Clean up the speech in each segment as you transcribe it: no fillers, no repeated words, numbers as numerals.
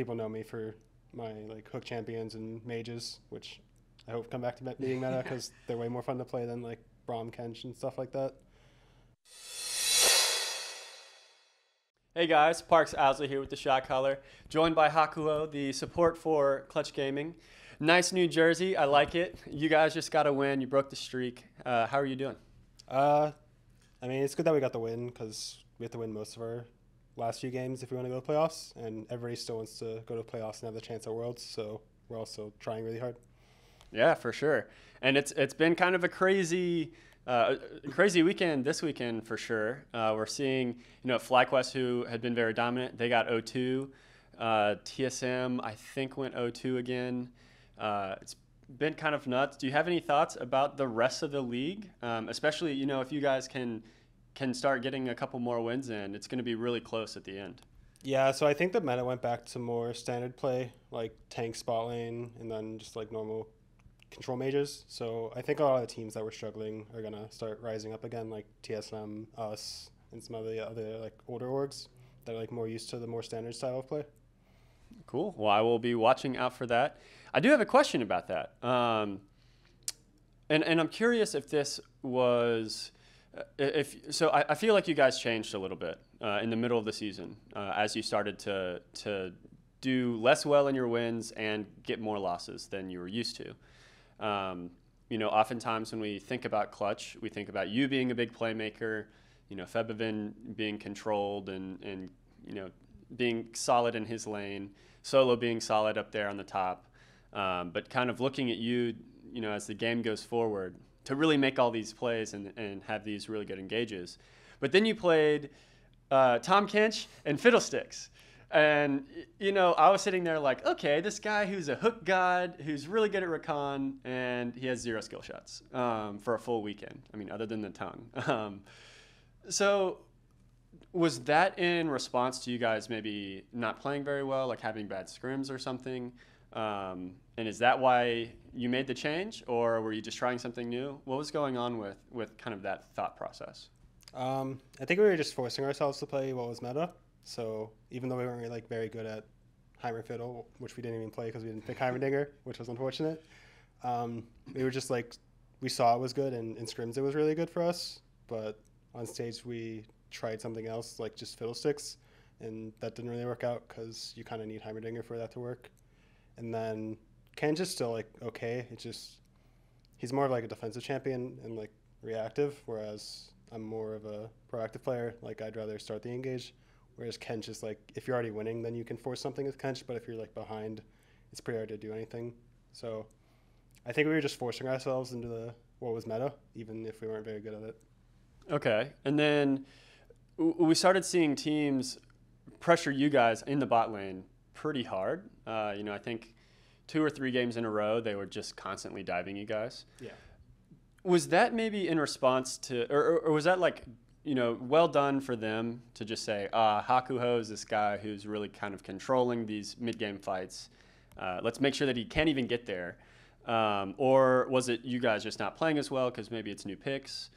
people know me for my like hook champions and mages, which I hope come back to being meta because they're way more fun to play than like Braum, Kench, and stuff like that. Hey guys, Parks Owsley here with the Shotcaller, joined by Hakuho, the support for Clutch Gaming. Nice new jersey, I like it. You guys just got a win, you broke the streak. How are you doing? I mean, it's good that we got the win because we have to win most of our last few games if we want to go to playoffs, and everybody still wants to go to playoffs and have the chance at Worlds, so we're also trying really hard. Yeah, for sure. And it's been kind of a crazy weekend this weekend for sure. We're seeing, FlyQuest, who had been very dominant, they got 0-2. TSM, I think, went 0-2 again. It's been kind of nuts. Do you have any thoughts about the rest of the league? Especially, if you guys can start getting a couple more wins in, it's going to be really close at the end. Yeah, so I think the meta went back to more standard play, like tank spot lane, and then just like normal control mages. So I think a lot of the teams that were struggling are going to start rising up again, like TSM, us, and some of the other like older orgs that are like more used to the more standard style of play. Cool. Well, I will be watching out for that. I do have a question about that. And I'm curious if this was, I feel like you guys changed a little bit in the middle of the season as you started to do less well in your wins and get more losses than you were used to. Oftentimes when we think about Clutch, we think about you being a big playmaker, Febivin being controlled and being solid in his lane, Solo being solid up there on the top, but kind of looking at you, as the game goes forward to really make all these plays and have these really good engages. But then you played Tom Kench and Fiddlesticks. And, I was sitting there like, okay, this guy who's a hook god, who's really good at recon, and he has 0 skill shots for a full weekend. I mean, other than the tongue. So was that in response to you guys maybe not playing very well, like having bad scrims or something? And is that why you made the change, or were you just trying something new? What was going on with kind of that thought process? I think we were just forcing ourselves to play what was meta. So even though we weren't like very good at Heimer Fiddle, which we didn't even play because we didn't pick Heimerdinger, which was unfortunate, we were just like, we saw it was good, and in scrims it was really good for us. But on stage we tried something else, like just Fiddlesticks, and that didn't really work out because you kind of need Heimerdinger for that to work. And then Ken's just still like okay. It's just he's more of like a defensive champion and like reactive, whereas I'm more of a proactive player. Like I'd rather start the engage. Whereas Kench is like, if you're already winning, then you can force something with Kench. But if you're like behind, it's pretty hard to do anything. So I think we were just forcing ourselves into what was meta, even if we weren't very good at it. Okay. And then we started seeing teams pressure you guys in the bot lane pretty hard. I think 2 or 3 games in a row, they were just constantly diving you guys. Yeah. Was that maybe in response to, or was that like, well done for them to just say, Hakuho is this guy who's really kind of controlling these mid-game fights. Let's make sure that he can't even get there. Or was it you guys just not playing as well because maybe it's new picks,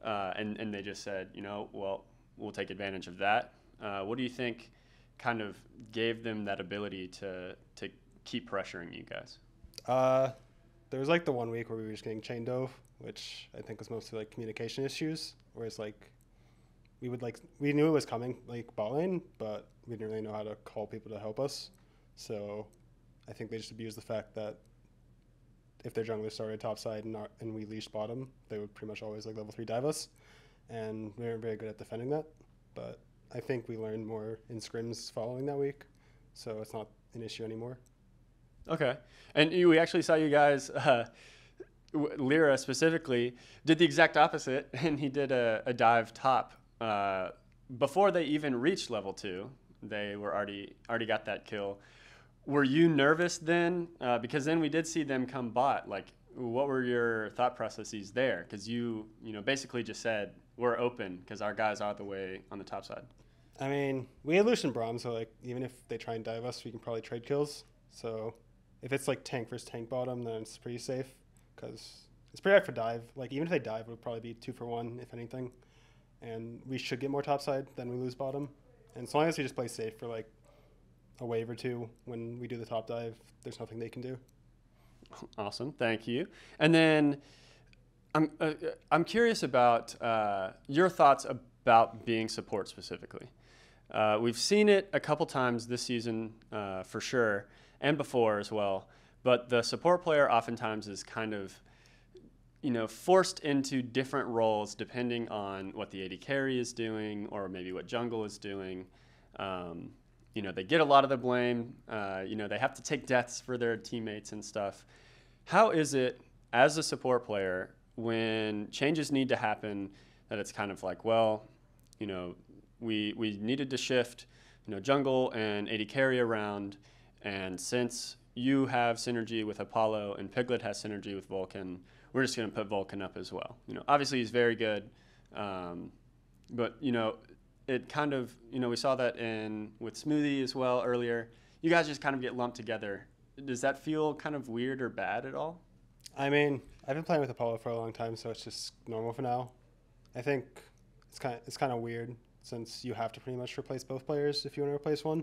and they just said, well, we'll take advantage of that. What do you think kind of gave them that ability to keep pressuring you guys? There was like the 1 week where we were just getting chain dove, which I think was mostly like communication issues, whereas like we knew it was coming, like bot lane, but we didn't really know how to call people to help us. So I think they just abused the fact that if their jungler started topside and we leashed bottom, they would pretty much always like level 3 dive us, and we weren't very good at defending that. But I think we learned more in scrims following that week, so it's not an issue anymore. Okay. And we actually saw you guys, Lyra specifically, did the exact opposite, and he did a dive top. Before they even reached level 2, they were already got that kill. Were you nervous then? Because then we did see them come bot. Like, what were your thought processes there? Because you basically just said, we're open because our guys are the way on the top side. I mean, we had Lucian Braum, so like even if they try and dive us, we can probably trade kills. So if it's like tank versus tank bottom, then it's pretty safe because it's pretty hard for dive. Like even if they dive, it would probably be 2 for 1 if anything. And we should get more top side than we lose bottom. And as long as we just play safe for like a wave or two when we do the top dive. There's nothing they can do. Awesome, thank you. And then I'm curious about your thoughts about being support specifically. We've seen it a couple times this season for sure, and before as well. But the support player oftentimes is kind of, forced into different roles depending on what the AD carry is doing or maybe what jungle is doing. They get a lot of the blame. They have to take deaths for their teammates and stuff. How is it as a support player when changes need to happen that it's kind of like, well, we needed to shift, jungle and AD carry around, and since you have synergy with Apollo and Piglet has synergy with Vulcan, we're just going to put Vulcan up as well. Obviously he's very good, but it kind of, we saw that with Smoothie as well earlier. You guys just kind of get lumped together. Does that feel kind of weird or bad at all? I mean, I've been playing with Apollo for a long time, so it's just normal for now. I think it's kind of weird since you have to pretty much replace both players if you want to replace one.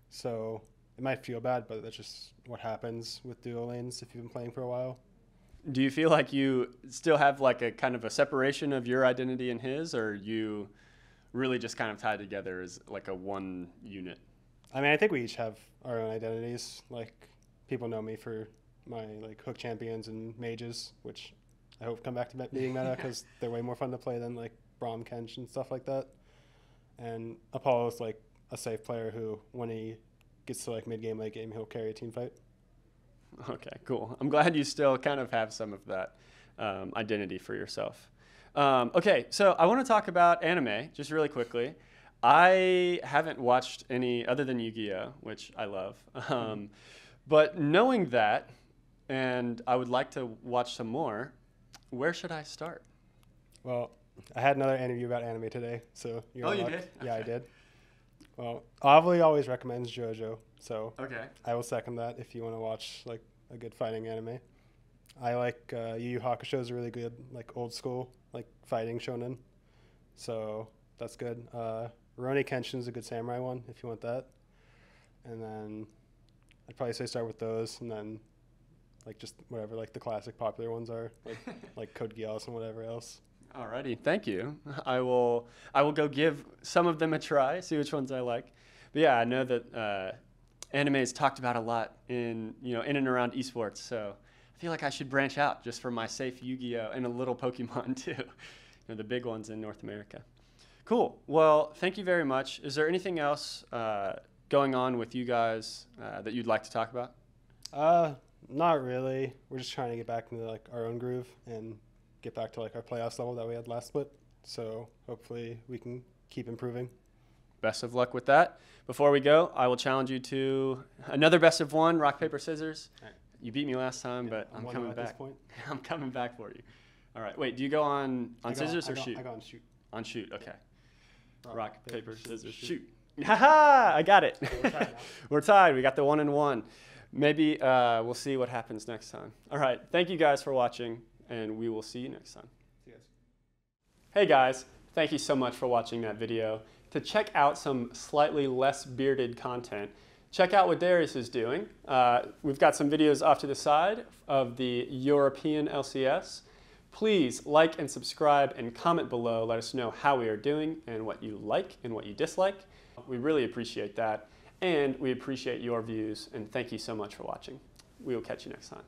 So it might feel bad, but that's just what happens with duo lanes if you've been playing for a while. Do you feel like you still have like a kind of a separation of your identity and his, or you really just kind of tied together as like a one unit? I mean, I think we each have our own identities. Like, people know me for my hook champions and mages, which I hope come back to being meta because they're way more fun to play than Braum, Kench, and stuff like that. And Apollo's a safe player who, when he gets to mid game, late game, he'll carry a team fight. Okay, cool. I'm glad you still kind of have some of that identity for yourself. Okay, so I want to talk about anime just really quickly. I haven't watched any other than Yu-Gi-Oh, which I love. But knowing that, and I would like to watch some more, where should I start? Well, I had another interview about anime today, so you're you did? Yeah, okay. I did. Well, Avli always recommends JoJo, so okay. I will second that if you want to watch a good fighting anime. I like Yu Yu Hakusho is really good, old school, fighting shonen, so that's good. Rurouni Kenshin is a good samurai one if you want that, and then I'd probably say start with those, and then just whatever the classic popular ones are, like Code Geass and whatever else. Alrighty, thank you. I will go give some of them a try, see which ones I like. But yeah, I know that anime is talked about a lot in and around esports, so I feel like I should branch out just for my safe Yu-Gi-Oh and a little Pokemon too, the big ones in North America. Cool. Well, thank you very much. Is there anything else going on with you guys that you'd like to talk about? Not really. We're just trying to get back into our own groove and get back to our playoffs level that we had last split. So hopefully we can keep improving. Best of luck with that. Before we go, I will challenge you to another best of one, rock, paper, scissors. All right. You beat me last time, but I'm coming back. At this point. I'm coming back for you. All right. Wait, do you go on scissors or shoot? I go on shoot. On shoot, okay. Rock, paper, scissors, shoot. Ha-ha! I got it. Okay, we're tied now. We're tied. We got the 1-1. Maybe we'll see what happens next time. All right. Thank you guys for watching, and we will see you next time. See you guys. Hey guys, thank you so much for watching that video. To check out some slightly less bearded content, check out what Darius is doing. We've got some videos off to the side of the European LCS. Please like and subscribe and comment below. Let us know how we are doing and what you like and what you dislike. We really appreciate that. And we appreciate your views. And thank you so much for watching. We will catch you next time.